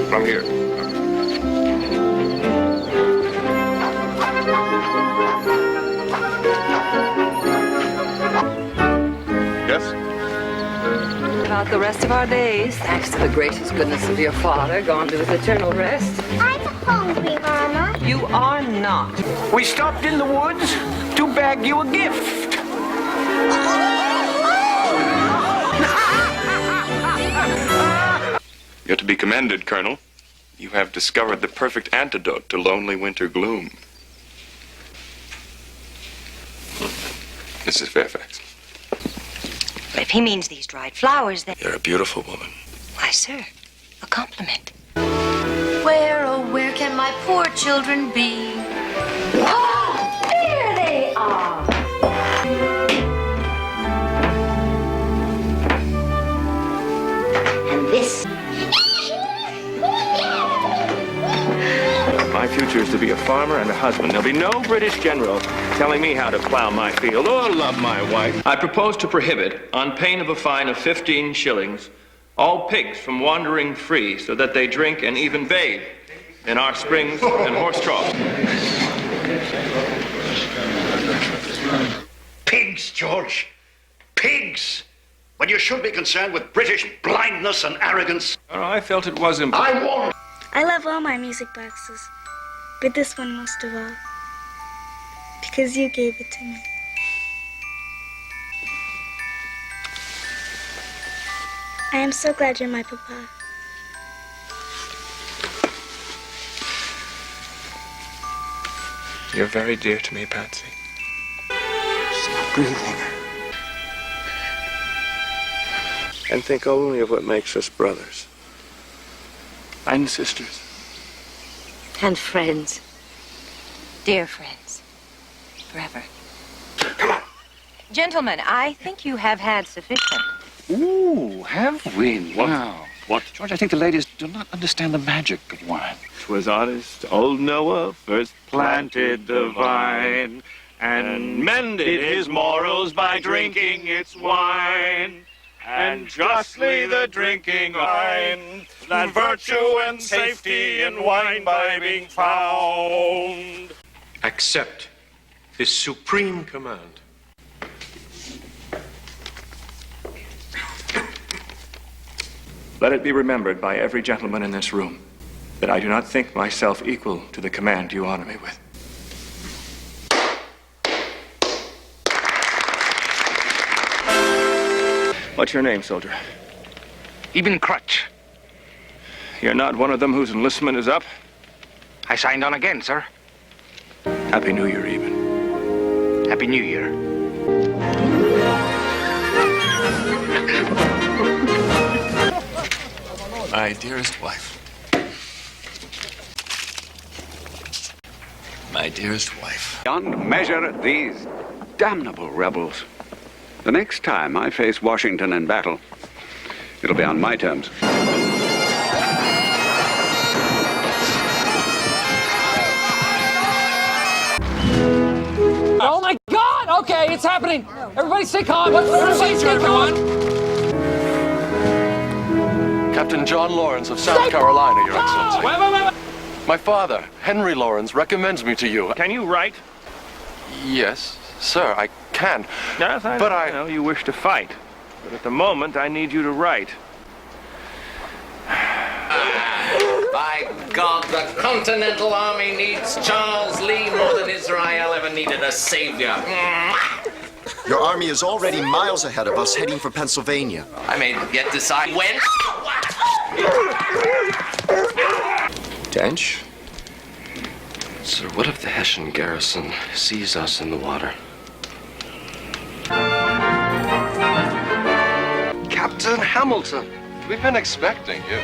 From here. Yes? About the rest of our days, thanks to the gracious goodness of your father, gone to his eternal rest. I'm hungry, Mama. You are not. We stopped in the woods to bag you a gift. You're to be commended, Colonel. You have discovered the perfect antidote to lonely winter gloom. Mrs. Fairfax. But if he means these dried flowers, then... You're a beautiful woman. Why, sir, a compliment. Where, oh, where can my poor children be? Oh, there they are! And this... My future is to be a farmer and a husband. There'll be no British general telling me how to plow my field or love my wife. I propose to prohibit, on pain of a fine of 15 shillings, all pigs from wandering free so that they drink and even bathe in our springs and horse troughs. Pigs, George. Pigs. When you should be concerned with British blindness and arrogance. Oh, I felt it was important. I warn. I love all my music boxes, but this one most of all, because you gave it to me. I am so glad you're my papa. You're very dear to me, Patsy. Stop breathing. And think only of what makes us brothers. And sisters. And friends. Dear friends. Forever. Come on. Gentlemen, I think you have had sufficient. Ooh, have we? Wow. What? George, I think the ladies do not understand the magic of wine. 'Twas honest old Noah first planted the vine and mended his morals by drinking its wine. And justly the drinking wine, and virtue and safety in wine by being found. Accept this supreme command. Let it be remembered by every gentleman in this room that I do not think myself equal to the command you honor me with. What's your name, soldier? Eben Crutch. You're not one of them whose enlistment is up? I signed on again, sir. Happy New Year, Eben. Happy New Year. My dearest wife. My dearest wife. Beyond measure, these damnable rebels. The next time I face Washington in battle, it'll be on my terms. Oh my God! Okay, it's happening. Everybody stay calm. Everybody stay calm. Captain John Lawrence of South Carolina, Your Excellency. Wait. My father, Henry Lawrence, recommends me to you. Can you write? Yes, sir, I can. Yes, I know you wish to fight. But at the moment, I need you to write. By God, the Continental Army needs Charles Lee more than Israel ever needed a savior. Your army is already miles ahead of us, heading for Pennsylvania. I may yet decide when. Dench? Sir, what if the Hessian garrison sees us in the water? Captain Hamilton, we've been expecting you.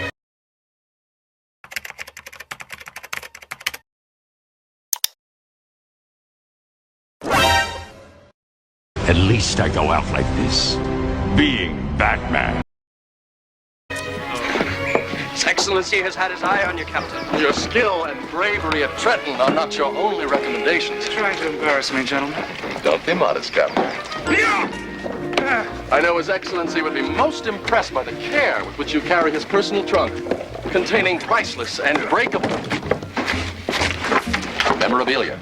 At least I go out like this, being Batman. His Excellency has had his eye on you, Captain. Your skill and bravery at Trenton are not your only recommendations. Trying to embarrass me, gentlemen. Don't be modest, Captain. I know His Excellency would be most impressed by the care with which you carry his personal trunk. containing priceless and breakable memorabilia.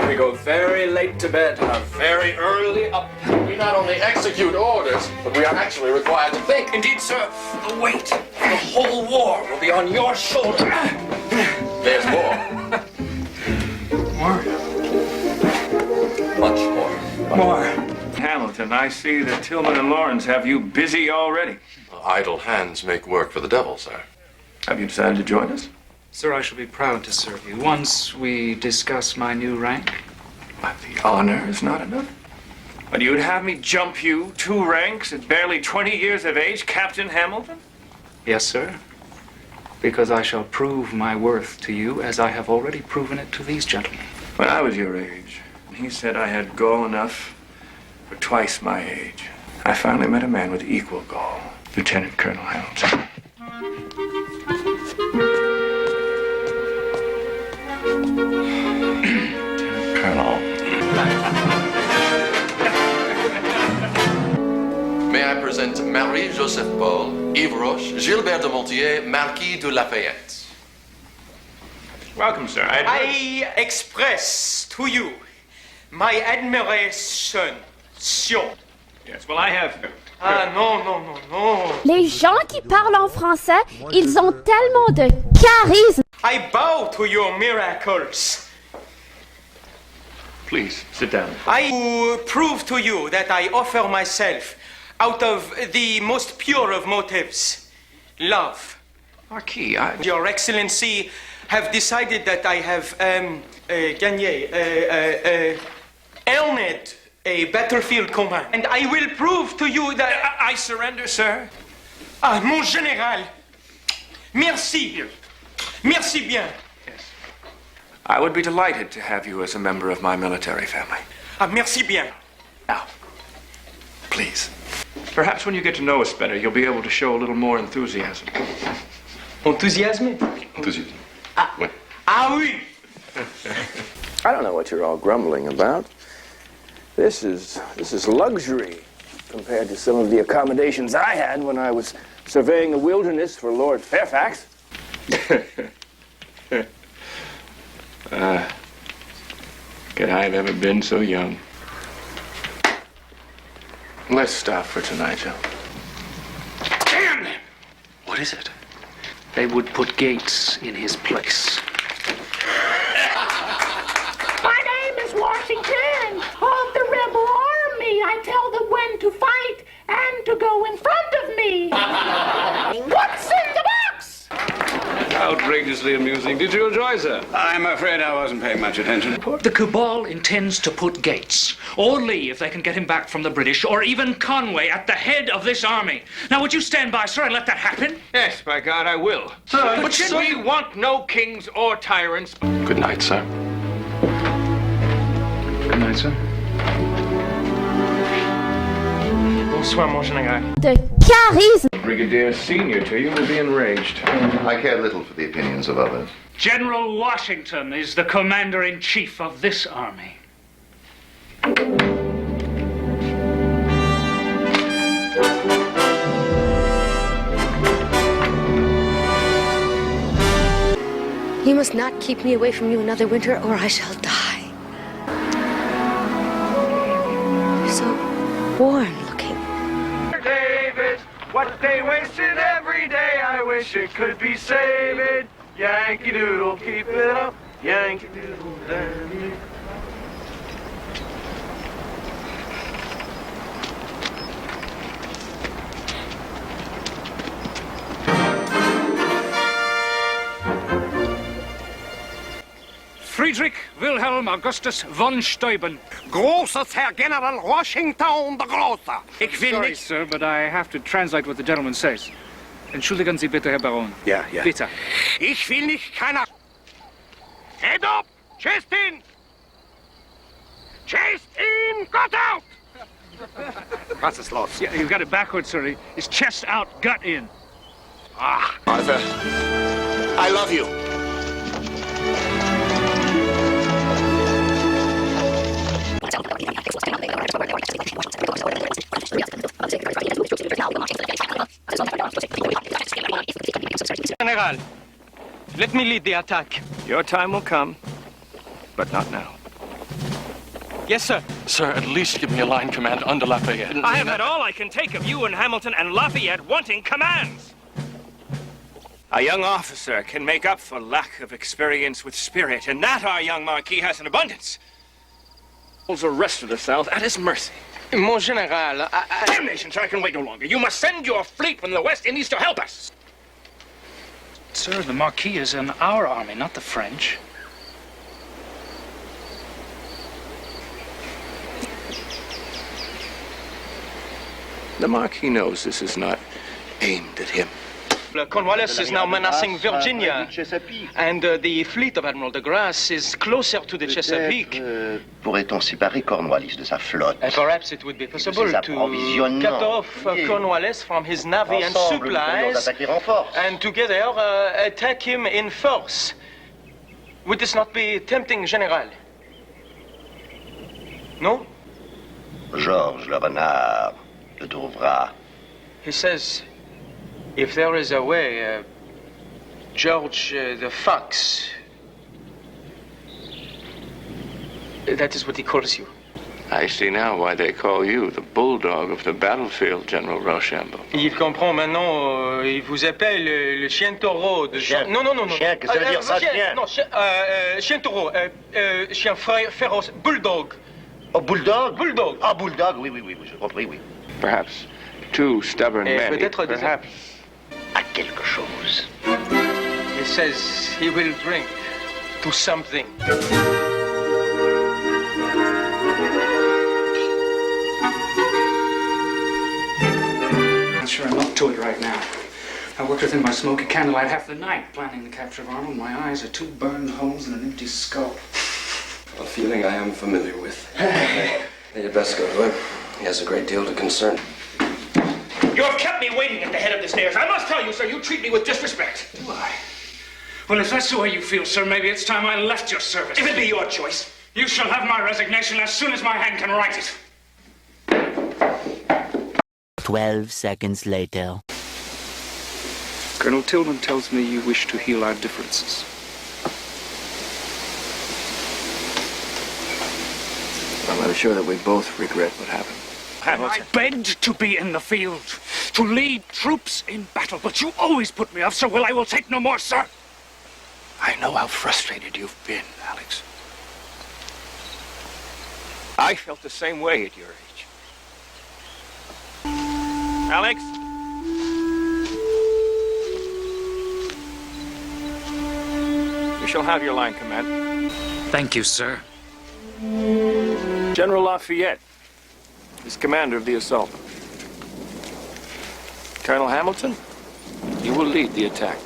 We go very late to bed and are very early up. We not only execute orders, but we are actually required to think. Indeed, sir, the weight of the whole war will be on your shoulder. There's more. More? Much more. More. Hamilton, I see that Tillman and Lawrence have you busy already. Idle hands make work for the devil, sir. Have you decided to join us? Sir, I shall be proud to serve you once we discuss my new rank. But the honor is not enough. But you'd have me jump you 2 ranks at barely 20 years of age, Captain Hamilton? Yes, sir. Because I shall prove my worth to you as I have already proven it to these gentlemen. When I was your age, he said I had gall enough for twice my age. I finally met a man with equal gall, Lieutenant Colonel Hamilton. Colonel. May I present Marie-Joseph Paul, Yves Roche, Gilbert de Montier, Marquis de Lafayette. Welcome, sir. I express to you my admiration. Yes, well, I have... Ah, non, non, non, non. Les gens qui parlent en français, ils ont tellement de charisme. I bow to your miracles. Please, sit down. I prove to you that I offer myself out of the most pure of motives, love. Marquis, Your Excellency have decided that I have gagné, earned a battlefield command. And I will prove to you that... I surrender, sir. Ah, mon général. Merci. Merci bien. Yes. I would be delighted to have you as a member of my military family. Ah, merci bien. Now, please. Perhaps when you get to know us better, you'll be able to show a little more enthusiasm. Enthousiasme? Enthusiasm. Ah oui. I don't know what you're all grumbling about. This is luxury compared to some of the accommodations I had when I was surveying the wilderness for Lord Fairfax. Could I have ever been so young? Let's stop for tonight, Joe. Damn them! What is it? They would put Gates in his place. My name is Washington of the Rebel Army. I tell them when to fight and to go in front of me. What's in the box? Outrageously amusing. Did you enjoy, sir? I'm afraid I wasn't paying much attention. The Cabal intends to put Gates, or Lee if they can get him back from the British, or even Conway at the head of this army. Now, would you stand by, sir, and let that happen? Yes, by God, I will. Sir, but we want no kings or tyrants. Good night, sir. Good night, sir. Bonsoir, mon général. De charisme. Brigadier Senior to you will be enraged. I care little for the opinions of others. General Washington is the commander-in-chief of this army. You must not keep me away from you another winter, or I shall die. You're so warm looking. David, what they wasted every day, I wish it could be saved. Yankee Doodle, keep it up. Yankee Doodle, down. Friedrich Wilhelm Augustus von Steuben. Großes Herr General Washington der Große. Ich will Sorry, nicht... sir, but I have to translate what the gentleman says. Entschuldigen Sie bitte, Herr Baron. Ja, ja. Bitte. Ich will nicht keiner... Head up! Chest in! Chest in! Gut out! Was ist los? Yeah, you've got it backwards, sir. His chest out, gut in. Ah. Arthur, I love you. Thank you. Let me lead the attack. Your time will come, but not now. Yes, sir. Sir, at least give me a line command under Lafayette. I have had all I can take of you and Hamilton and Lafayette wanting commands. A young officer can make up for lack of experience with spirit, and that our young Marquis has in abundance. Holds the rest of the South at his mercy. Mon General, Damnation, sir, I can wait no longer. You must send your fleet from the West Indies to help us. Sir, the Marquis is in our army, not the French. The Marquis knows this is not aimed at him. Cornwallis is now menacing Virginia, and the fleet of Admiral de Grasse is closer to the Chesapeake. Pourrait-on séparer Cornwallis de sa flotte? And perhaps it would be possible to cut off Cornwallis from his navy and supplies, and together attack him in force. Would this not be tempting, General? No? Georges le renard le trouvera. He says, if there is a way, George the fox. That is what he calls you. I see now why they call you the bulldog of the battlefield, General Rochambeau. Il comprend maintenant, il vous appelle le chien taureau de... Chien. Non. Chien, qu'est-ce que ça veut dire ça, chien? Non, chien taureau, chien féroce, bulldog. Oh, bulldog? Bulldog. Ah, bulldog, oui, je comprends, oui. Perhaps too stubborn men. Perhaps. À quelque chose. He says he will drink to something. I'm sure I'm up to it right now. I worked within my smoky candlelight half the night, planning the capture of Arnold. My eyes are two burned holes and an empty skull. A feeling I am familiar with. You'd best go to him. He has a great deal to concern. You have kept me waiting at the head of the stairs. I must tell you, sir, you treat me with disrespect. Do I? Well, if that's the way you feel, sir, maybe it's time I left your service. If it be your choice. You shall have my resignation as soon as my hand can write it. 12 seconds later. Colonel Tillman tells me you wish to heal our differences. I'm sure that we both regret what happened. I begged to be in the field, to lead troops in battle, but you always put me off, so I will take no more, sir. I know how frustrated you've been, Alex. I felt the same way at your age. Alex? You shall have your line command. Thank you, sir. General Lafayette is commander of the assault. Colonel Hamilton, you will lead the attack.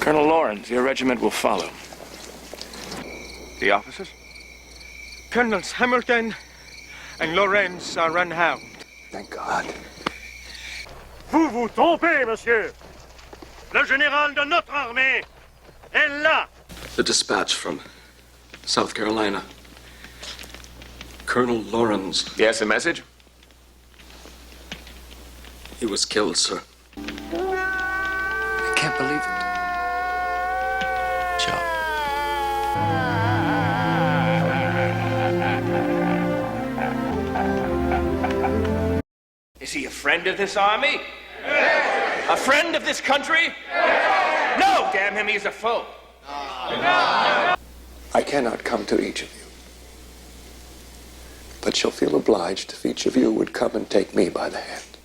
Colonel Lawrence, your regiment will follow. The officers? Colonels Hamilton and Lawrence are unharmed. Thank God. Vous vous trompez, monsieur. Le général de notre armée est là. The dispatch from South Carolina. Colonel Lawrence. Yes, a message? He was killed, sir. I can't believe it. Is he a friend of this army? Yes. A friend of this country? Yes. No, damn him, he's a foe. I cannot come to each of you, but shall feel obliged if each of you would come and take me by the hand.